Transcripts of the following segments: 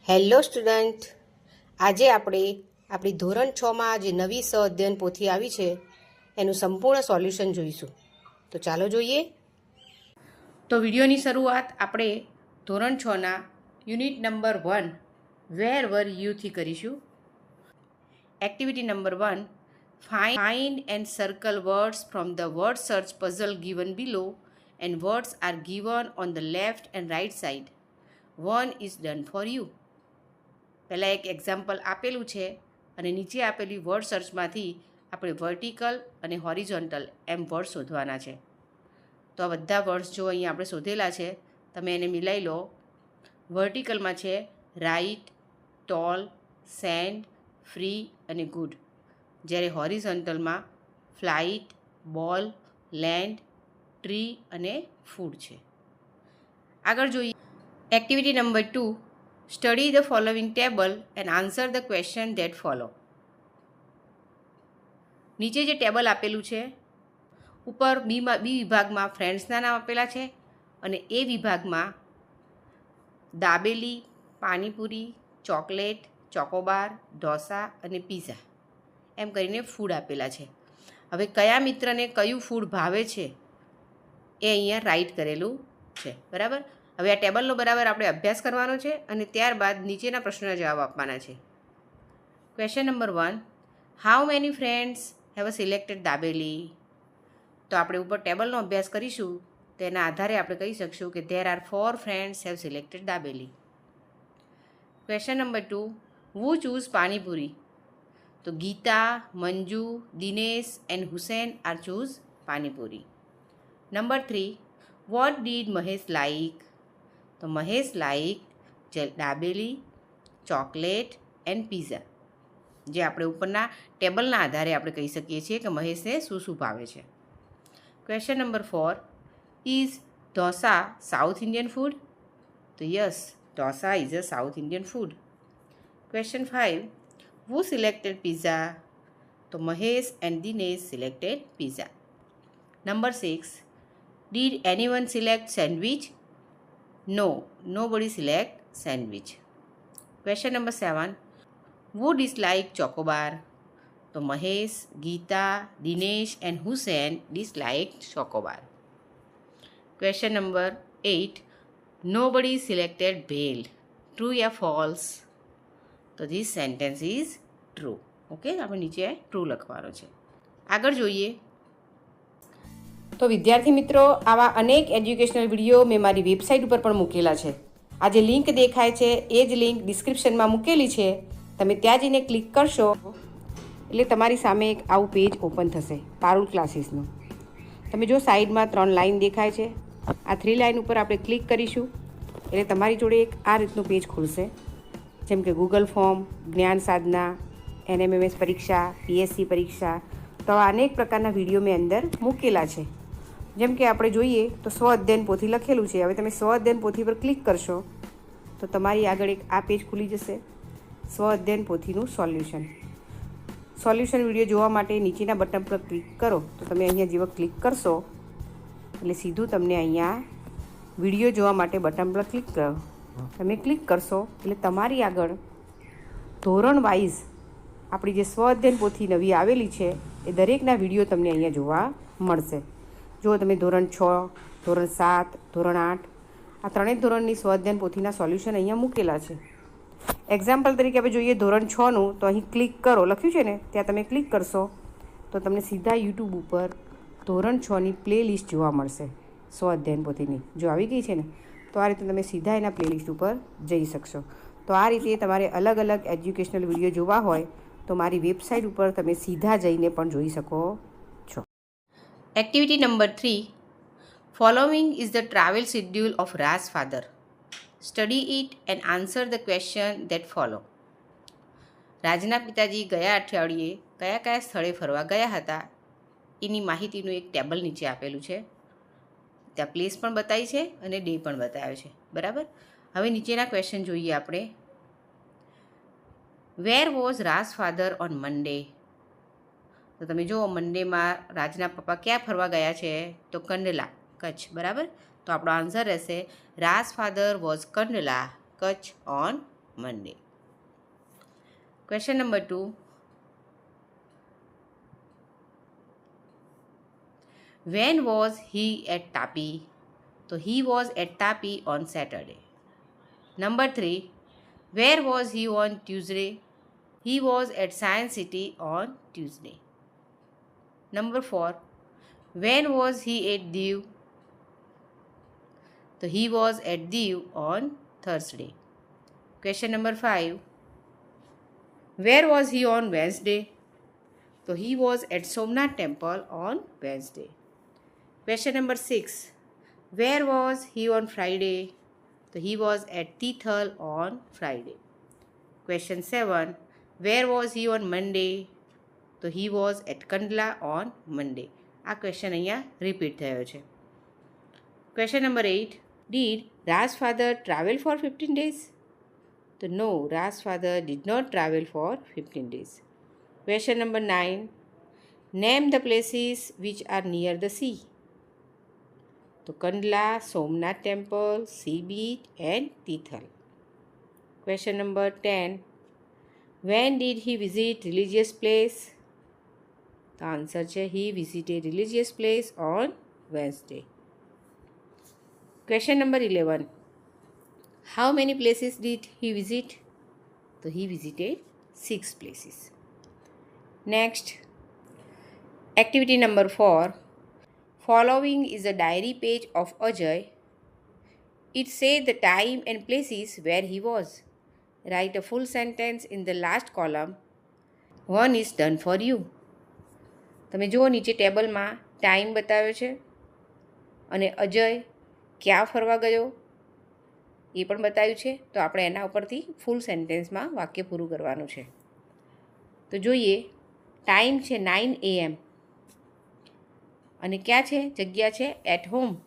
Hello student, આજે આપણે આપણી ધોરણ 6માં જે નવી સહ-અધ્યયન પોથી આવી છે એનું સંપૂર્ણ સોલ્યુશન જોઈશું. તો ચાલો જોઈએ. તો વિડીયોની શરૂઆત આપણે ધોરણ 6ના યુનિટ નંબર 1 વેર વર યુથી કરીશું. Activity number 1, find and circle words from the word search puzzle given below and words R given on the left and write side. 1 is done for you. પહેલાં એક એક્ઝામ્પલ આપેલું છે અને નીચે આપેલી વર્ડ સર્ચમાંથી આપણે vertical અને હોરિઝોન્ટલ એમ word શોધવાના છે. તો આ બધા વર્ડ્સ જો અહીંયા આપણે શોધેલા છે, તમે એને મિલાઈ લો. વર્ટિકલમાં છે રાઇટ, ટોલ, સેન્ડ, ફ્રી અને ગુડ. જ્યારે હોરિઝોન્ટલમાં ફ્લાઇટ, બોલ, લેન્ડ, ટ્રી અને ફૂડ છે. આગળ જોઈએ activity number 2, study the following table and answer the question that follow. નીચે જે ટેબલ આપેલું છે, ઉપર બી વિભાગમાં ફ્રેન્ડ્સના નામ આપેલા છે અને એ વિભાગમાં દાબેલી, પાણીપુરી, ચોકલેટ, ચોકોબાર, ઢોસા અને પીઝા એમ કરીને ફૂડ આપેલા છે. હવે કયા મિત્રને કયું ફૂડ ભાવે છે એ અહીંયા રાઇટ કરેલું છે, બરાબર. હવે આ ટેબલનો બરાબર આપણે અભ્યાસ કરવાનો છે અને ત્યારબાદ નીચેના પ્રશ્નોના જવાબ આપવાના છે. Question number 1, how many friends have selected dabeli. તો આપણે ઉપર ટેબલનો અભ્યાસ કરીશું, તેના આધારે આપણે કહી શકશું કે there are 4 friends have selected dabeli. Question number 2, who choose panipuri. તો Gita, Manju, Dinesh and Hussain are choose panipuri. Number 3, what did Mahesh like. તો Mahesh like dabeli, chocolate and pizza. જે આપણે ઉપરના ટેબલના આધારે આપણે કહી શકીએ છીએ કે મહેશને શું શું ભાવે છે. Question number 4, is dosa South Indian food. તો yes, dosa is a South Indian food. Question 5, who selected pizza. તો Mahesh and Dinesh selected pizza. Number 6, did anyone select sandwich. No, nobody select sandwich. Question number 7, who dislike chocobar. તો Mahesh, Geeta, Dinesh and Hussain disliked chocobar. Question number 8, nobody selected bhel. True or false. તો this sentence is true. Okay, આપણે નીચે true લખવાનો છે. આગળ જોઈએ. તો વિદ્યાર્થી મિત્રો, આવા અનેક એજ્યુકેશનલ વિડીયો મેં મારી વેબસાઇટ ઉપર પણ મૂકેલા છે. આ જે લિંક દેખાય છે એ જ લિંક ડિસ્ક્રિપ્શનમાં મૂકેલી છે. તમે ત્યાં જઈને ક્લિક કરશો એટલે તમારી સામે એક આવું પેજ ઓપન થશે પારુલ ક્લાસીસનું. તમે જો સાઈડમાં 3 લાઇન દેખાય છે, આ 3 લાઇન ઉપર આપણે ક્લિક કરીશું એટલે તમારી જોડે એક આ રીતનું પેજ ખુલશે. જેમ કે ગૂગલ ફોર્મ, જ્ઞાન સાધના, NMMS પરીક્ષા, PSC પરીક્ષા. તો આવા અનેક પ્રકારના વિડીયો મેં અંદર મૂકેલા છે. જેમ કે આપણે જોઈએ તો સ્વ-અધ્યયન પોથી લખેલું છે. હવે તમે સ્વ-અધ્યયન પોથી પર ક્લિક કરશો તો તમારી આગળ એક આ પેજ ખુલી જશે, સ્વ-અધ્યયન પોથીનું સોલ્યુશન વિડીયો જોવા માટે નીચેના બટન પર ક્લિક કરો. તો તમે અહીંયા જેવા ક્લિક કરશો એટલે સીધું તમને અહીંયા વિડીયો જોવા માટે બટન પર ક્લિક કરો. તમે ક્લિક કરશો એટલે તમારી આગળ ધોરણ વાઇઝ આપણી જે સ્વ-અધ્યયન પોથી નવી આવેલી છે એ દરેકના વિડીયો તમને અહીંયા જોવા મળશે. જો તમે ધોરણ 6, ધોરણ 7, ધોરણ 8 આ 3 ધોરણની સ્વ-અધ્યયન પોથીના સોલ્યુશન અહીંયા મૂકેલા છે. એક્ઝામ્પલ તરીકે આપણે જોઈએ ધોરણ 6નું, તો અહીં ક્લિક કરો લખ્યું છે ને, ત્યાં તમે ક્લિક કરશો તો તમને સીધા યુટ્યુબ ઉપર ધોરણ 6ની પ્લેલિસ્ટ જોવા મળશે સ્વ-અધ્યયન પોથીની. જો આવી ગઈ છે ને, તો આ રીતે તમે સીધા એના પ્લેલિસ્ટ ઉપર જઈ શકશો. તો આ રીતે તમારે અલગ અલગ એજ્યુકેશનલ વિડીયો જોવા હોય તો મારી વેબસાઇટ ઉપર તમે સીધા જઈને પણ જોઈ શકો છો. Activity number 3, following is the travel schedule of રાજ's father. Study it and answer the question that follow. રાજના પિતાજી ગયા અઠવાડિયે કયા કયા સ્થળે ફરવા ગયા હતા એની માહિતીનું એક ટેબલ નીચે આપેલું છે. ત્યાં પ્લેસ પણ બતાવી છે અને ડે પણ બતાવ્યો છે, બરાબર. હવે નીચેના ક્વેશ્ચન જોઈએ આપણે. વેર વોઝ રાજ's ફાધર ઓન મંડે. તો તમે જુઓ મંડેમાં રાજના પપ્પા ક્યાં ફરવા ગયા છે, તો કંડલા, કચ્છ, બરાબર. તો આપણો આન્સર રહેશે રાજ's father was Kandla, Kutch on Monday. Question number 2. When was he at Tapi? So he was at Tapi on Saturday. Number 3. Where was he on Tuesday? He was at Science City on Tuesday. Number 4. When was he at Diu? So he was at Diu on Thursday. Question number 5. Where was he on Wednesday? So he was at Somnath Temple on Wednesday. Question number 6. Where was he on Friday? So he was at Tithal on Friday. Question 7. Where was he on Monday? So he was at Kandla on Monday. આ question અહીંયા repeat થયો છે. Question number 8. Did Raj's father travel for 15 days? So no, Raj's father did not travel for 15 days. Question number 9. Name the places which are near the sea. So Kandla, Somnath Temple, Sea Beach and Tithal. Question number 10. When did he visit religious place? The answer is he visited religious place on Wednesday. Question number 11. How many places did he visit? So he visited 6 places. Next, activity number 4. Following is a diary page of Ajay. It says the time and places where he was. Write a full sentence in the last column. One is done for you. તમે જુઓ નીચે ટેબલમાં time બતાવ્યો છે અને અજય ક્યાં ફરવા ગયો એ પણ બતાવ્યું છે. તો આપણે એના ઉપરથી ફૂલ સેન્ટેન્સમાં વાક્ય પૂરું કરવાનું છે. તો જોઈએ, ટાઈમ છે 9 AM અને ક્યાં છે? જગ્યા છે એટ હોમ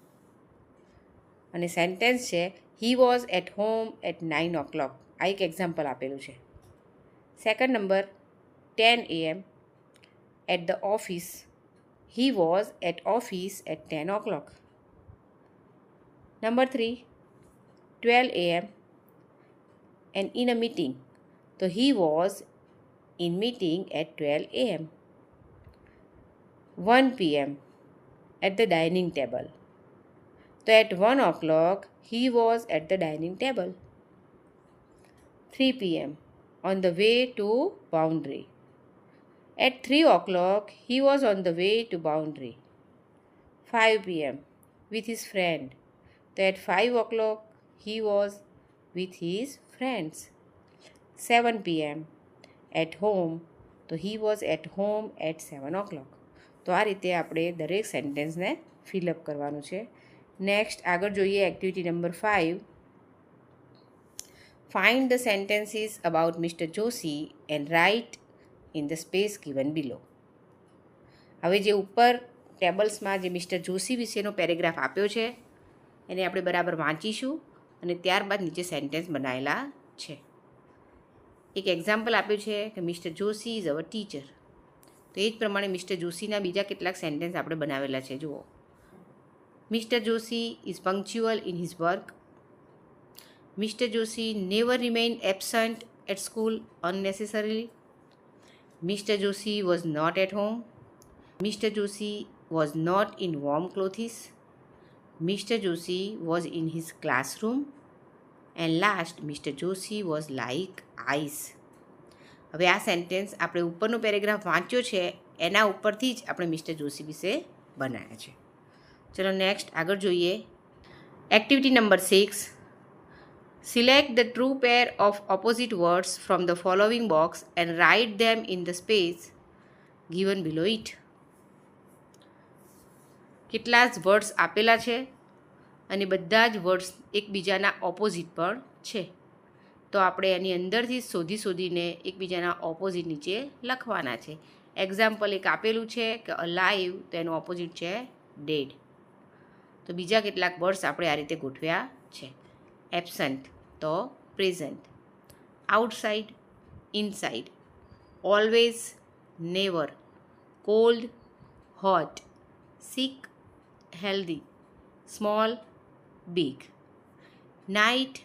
અને સેન્ટેન્સ છે he was at home at 9 o'clock. આ એક એક્ઝામ્પલ આપેલું છે. Second number 10 AM at the office. He was at office at 10 o'clock. Number 3. 12 AM and in a meeting. So he was in meeting at 12 AM. 1 PM at the dining table. So at 1 o'clock he was at the dining table. 3 PM on the way to Boundary. At 3 o'clock he was on the way to Boundary. 5 PM with his friend. So at 5 o'clock he was with his friends. 7 PM at home. So he was at home at 7 o'clock. તો આ રીતે આપણે દરેક સેન્ટેન્સને fill up કરવાનું છે. Next આગળ જોઈએ activity number 5. Find the sentences about mister Joshi and write in the space given below. હવે જે ઉપર ટેબલ્સમાં જે મિસ્ટર જોશી વિશેનો પેરેગ્રાફ આપ્યો છે એને આપણે બરાબર વાંચીશું અને ત્યારબાદ નીચે સેન્ટેન્સ બનાવેલા છે. એક એક્ઝામ્પલ આપ્યું છે કે mister Joshi is our teacher. તો એ જ પ્રમાણે મિસ્ટર જોશીના બીજા કેટલાક સેન્ટેન્સ આપણે બનાવેલા છે. જુઓ, mister Joshi is punctual in his work. Mister Joshi never remain absent at school unnecessarily. Mr. Joshi was not at home. Mr. Joshi was not in warm clothes. Mr. Joshi was in his classroom. And last, Mr. Joshi was like ice. હવે આ sentence આપણે ઉપરનો paragraph વાંચ્યો છે એના ઉપરથી જ આપણે મિસ્ટર જોશી વિશે બનાવ્યા છે. ચલો નેક્સ્ટ આગળ જોઈએ. Activity number 6. Select the true pair of opposite words from the following box and write them in the space given below it. કેટલા જ વર્ડ્સ આપેલા છે અને બધા જ વર્ડ્સ એકબીજાના ઓપોઝિટ પણ છે. તો આપણે એની અંદરથી શોધીને એકબીજાના ઓપોઝિટ નીચે લખવાના છે. એક્ઝામ્પલ એક આપેલું છે કે અલાઇવ, તો એનું ઓપોઝિટ છે ડેડ. તો બીજા કેટલાક વર્ડ્સ આપણે આ રીતે ગોઠવ્યા છે. એબસન્ટ તો present, outside inside, always never, cold hot, sick healthy, small big, night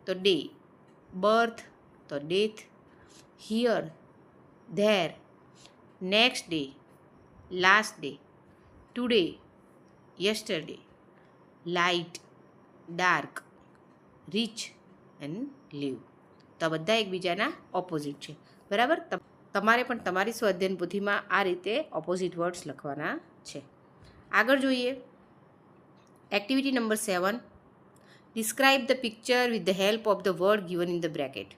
તો ડે, બર્થ તો death, here, there, next day, last day, today, yesterday, light, dark, reach and leave. તો આ બધા એકબીજાના ઓપોઝિટ છે. બરાબર. તમારે પણ તમારી સ્વાધ્યાયન પોથીમાં આ રીતે ઓપોઝિટ વર્ડ્સ લખવાના છે. આગળ જોઈએ activity number 7. Describe the picture with the help of the word given in the bracket.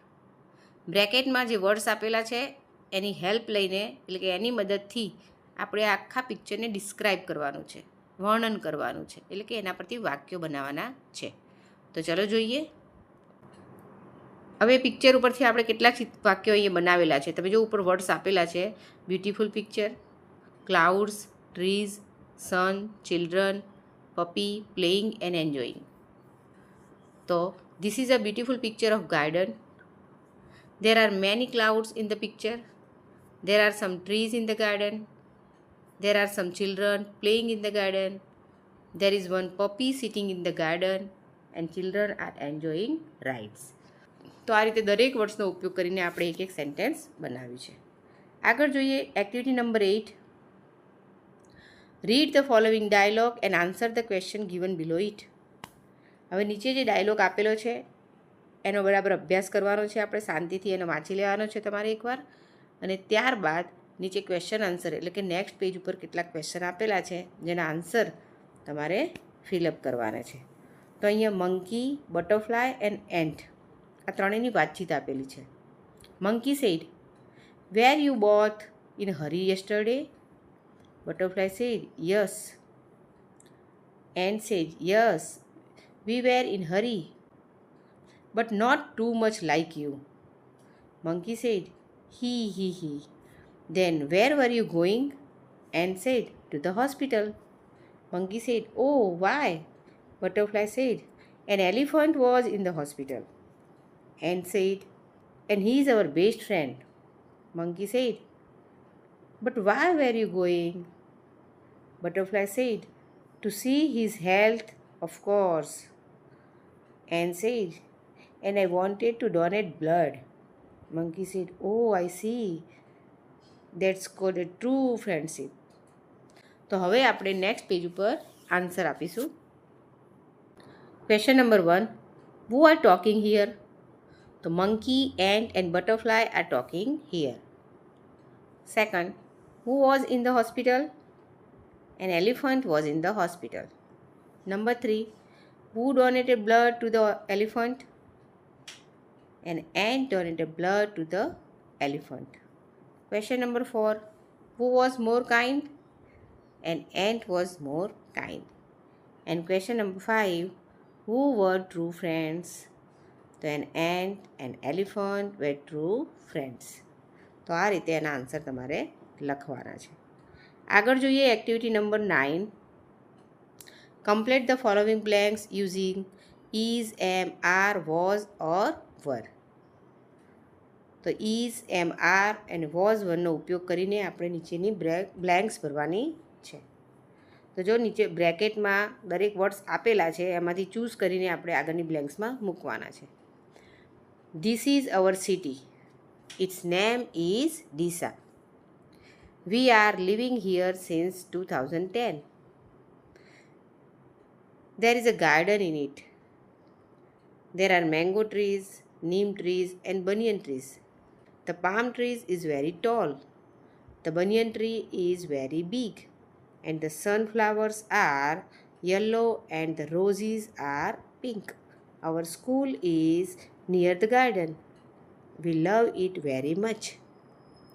બ્રેકેટમાં જે વર્ડ્સ આપેલા છે એની હેલ્પ લઈને, એટલે કે એની મદદથી આપણે આખા પિક્ચરને ડિસ્ક્રાઇબ કરવાનું છે, વર્ણન કરવાનું છે, એટલે કે એના પરથી વાક્યો બનાવવાના છે. તો ચલો જોઈએ. હવે પિક્ચર ઉપરથી આપણે કેટલાક વાક્યો અહીંયા બનાવેલા છે. તમે જો ઉપર વર્ડ્સ આપેલા છે: beautiful picture, clouds, trees, sun, children, puppy, playing and enjoying. તો this is a beautiful picture of garden. There are many clouds in the picture. There are some trees in the garden. There are some children playing in the garden. There is one puppy sitting in the garden and children are enjoying rides. તો આ રીતે દરેક વર્ડ્સનો ઉપયોગ કરીને આપણે એક એક sentence બનાવ્યું છે. આગળ જોઈએ activity number 8. Read the following dialogue and answer the question given below it. હવે નીચે જે ડાયલોગ આપેલો છે એનો બરાબર અભ્યાસ કરવાનો છે. આપણે શાંતિથી એનો વાંચી લેવાનો છે તમારે એકવાર, અને ત્યારબાદ નીચે ક્વેશ્ચન આન્સર એટલે કે નેક્સ્ટ પેજ ઉપર કેટલાક ક્વેશ્ચન આપેલા છે જેના આન્સર તમારે ફિલઅપ કરવાના છે. તો અહીંયા મંકી, બટરફ્લાય એન્ડ એન્ટ આ ત્રણેયની વાતચીત આપેલી છે. Monkey said, were you both in hurry yesterday? Butterfly said, yes. Ant said, yes, we were in hurry but not too much like you. Monkey said, he. Then where were you going? Ant said, to the hospital. Monkey said, oh, why? Butterfly said, an elephant was in the hospital. Ant said, and he is our best friend. Monkey said, but why were you going? Butterfly said, to see his health, of course. Ant said, and I wanted to donate blood. Monkey said, oh, I see. That's called a true friendship. તો હવે આપણે next page ઉપર answer આપીશું. Question number 1. Who are talking here? તો monkey, ant and butterfly are talking here. Second, who was in the hospital? An elephant was in the hospital. Number 3, who donated blood to the elephant? An ant donated blood to the elephant. Question number 4. Who was more kind? An ant was more kind. And question number 5. Who were true friends? So an ant and elephant were true friends. તો આ રીતે એના answer તમારે લખવાના છે. આગળ જોઈએ activity number 9. Complete the following blanks using is, am, are, was or were. તો ઇઝ, એમ, આર અને વોઝ વનનો ઉપયોગ કરીને આપણે નીચેની બ્લેન્ક્સ ભરવાની છે. તો જો નીચે બ્રેકેટમાં દરેક વર્ડ્સ આપેલા છે એમાંથી ચૂઝ કરીને આપણે આગળની બ્લેન્ક્સમાં મૂકવાના છે. This is our city. Its name is Deesa. We are living here since 2010. There is a garden in it. There are mango trees, neem trees and banyan trees. The palm tree is very tall. The banyan tree is very big. And the sunflowers are yellow and the roses are pink. Our school is near the garden. We love it very much.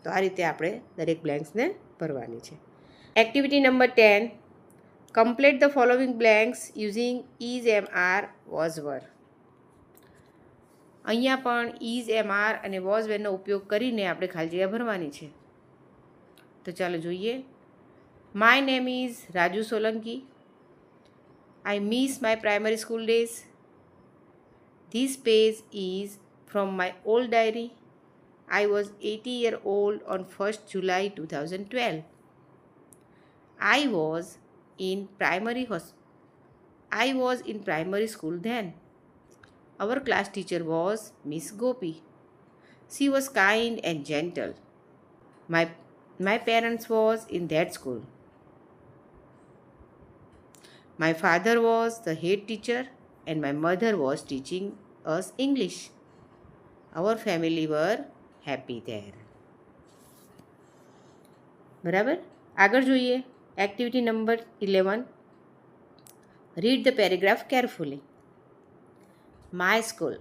તો આ રીતે આપણે દરેક બ્લેન્ક્સને ભરવાની છે. Activity number 10. Complete the following blanks using is, am, are, was, were. અહીંયા પણ is, M, R અને વોઝ વેરનો ઉપયોગ કરીને આપણે ખાલી જગ્યા ભરવાની છે. તો ચાલો જોઈએ. My name is Raju Solanki. I miss my primary school days. This page is from my old diary. I was 80 years old on 1st July 2012. I was in primary school then. Our class teacher was Miss Gopi. She was kind and gentle. My parents was in that school. My father was the head teacher and my mother was teaching us English. Our family were happy there. બરાબર. આગળ જોઈએ activity number 11. Read the paragraph carefully. My school.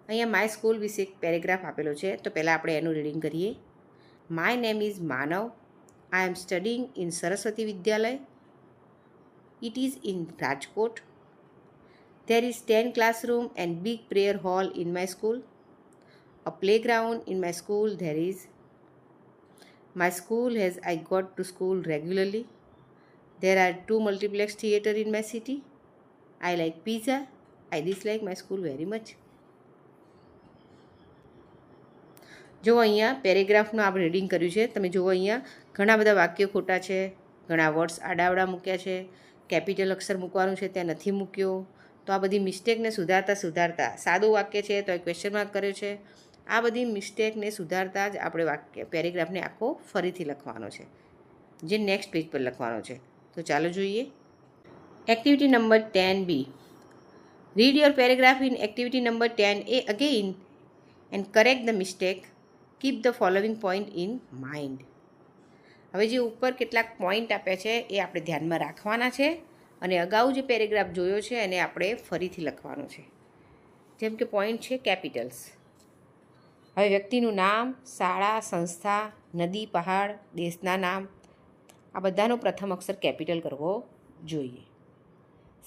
અહીંયા my school વિશે એક paragraph આપેલો છે, તો પહેલાં આપણે એનું રીડિંગ કરીએ. My name is Manav. I am studying in Saraswati Vidyalaya. It is in Rajkot. There is 10 classroom and big prayer hall in my school. A playground in my school there is. My school has I got to school regularly. There are 2 multiplex theatre in my city. I like pizza. I dislike my school very much. જો અહીંયા પેરેગ્રાફનું આપણે reading કર્યું છે. તમે જુઓ અહીંયા ઘણા બધા વાક્યો ખોટા છે, ઘણા વર્ડ્સ આડાવડા મૂક્યા છે, કેપિટલ અક્ષર મૂકવાનું છે ત્યાં નથી મૂક્યો. તો આ બધી મિસ્ટેકને સુધારતા સાદું વાક્ય છે તો ક્વેશ્ચન માર્ક કર્યો છે. આ બધી મિસ્ટેકને સુધારતા જ આપણે પેરેગ્રાફને આખો ફરીથી લખવાનો છે, જે નેક્સ્ટ પેજ પર લખવાનો છે. તો ચાલો જોઈએ activity number 10B. Read your paragraph in activity number 10A again and correct the mistake. Keep the following point in mind. હવે જે ઉપર કેટલાક પોઈન્ટ આપ્યા છે એ આપણે ધ્યાનમાં રાખવાના છે અને અગાઉ જે પેરેગ્રાફ જોયો છે એને આપણે ફરીથી લખવાનો છે. જેમ કે પોઈન્ટ છે કેપિટલ્સ. હવે વ્યક્તિનું નામ, શાળા, સંસ્થા, નદી, પહાડ, દેશના નામ, આ બધાનો પ્રથમ અક્ષર કેપિટલ કરવો જોઈએ.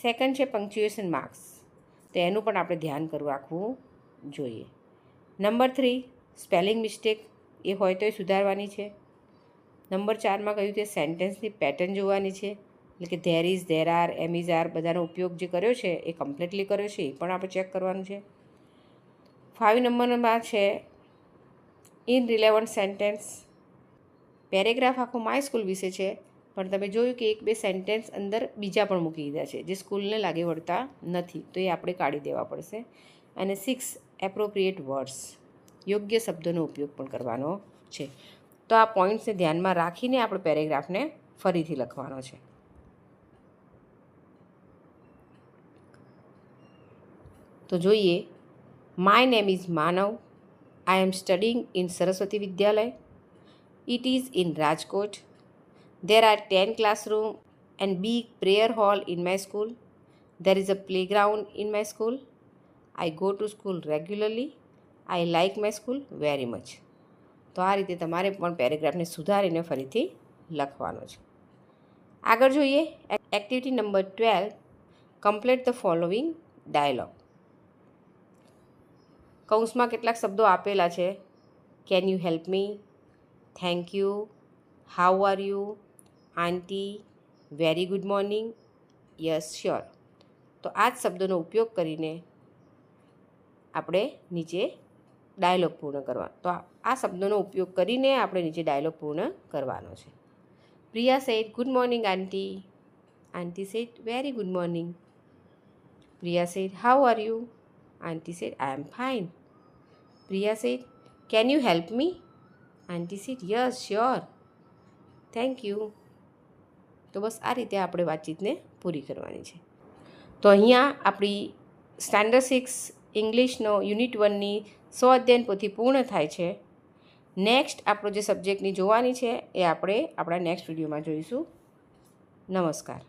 સેકન્ડ છે પંક્ચ્યુએશન માર્ક્સ, તો એનું પણ આપણે ધ્યાન રાખવું જોઈએ. નંબર 3 સ્પેલિંગ મિસ્ટેક એ હોય તો એ સુધારવાની છે. નંબર 4માં કહ્યું તે સેન્ટેન્સની પેટર્ન જોવાની છે, એટલે કે there is, there are, am is, are બધાનો ઉપયોગ જે કર્યો છે એ કમ્પ્લીટલી કર્યો છે એ પણ આપણે ચેક કરવાનું છે. 5 નંબરમાં છે ઇન રિલેવન્ટ સેન્ટેન્સ. પેરેગ્રાફ આખો માય સ્કૂલ વિશે છે, પણ તમે જોયું કે 1-2 સેન્ટેન્સ અંદર બીજા પણ મૂકી દીધા છે જે સ્કૂલને લાગે વળતા નથી, તો એ આપણે કાઢી દેવા પડશે. અને 6 એપ્રોપ્રિએટ વર્ડ્સ, યોગ્ય શબ્દોનો ઉપયોગ પણ કરવાનો છે. તો આ પોઈન્ટ્સને ધ્યાનમાં રાખીને આપણે પેરેગ્રાફને ફરીથી લખવાનો છે. તો જોઈએ my name is Manav. I am studying in Saraswati Vidyalaya. It is in Rajkot. There are 10 classroom and big prayer hall in my school. There is a playground in my school. I go to school regularly. I like my school very much. તો આ રીતે તમારે પણ પેરેગ્રાફને સુધારીને ફરીથી લખવાનો છે. આગળ જોઈએ activity number 12. Complete the following dialogue. કૌંસમાં કેટલાક શબ્દો આપેલા છે. Can you help me, thank you, how are you, aunty, very good morning, yes sure. તો આ જ શબ્દોનો ઉપયોગ કરીને આપણે નીચે ડાયલોગ પૂર્ણ કરવાનો. તો આ શબ્દોનો ઉપયોગ કરીને આપણે નીચે ડાયલોગ પૂર્ણ કરવાનો છે. Priya said good morning aunty. Aunty said very good morning. Priya said how are you. Aunty said I am fine. Priya said can you help me. Aunty said yes sure, thank you. તો બસ આ રીતે આપણે વાતચીતને પૂરી કરવાની છે. તો અહીંયા આપણી સ્ટાન્ડર્ડ 6 ઇંગ્લિશનો યુનિટ 1ની 100 અધ્યાયન પોથી પૂર્ણ થાય છે. નેક્સ્ટ આપણો જે સબ્જેક્ટની જોવાની છે એ આપણે આપણા નેક્સ્ટ વિડીયોમાં જોઈશું. નમસ્કાર.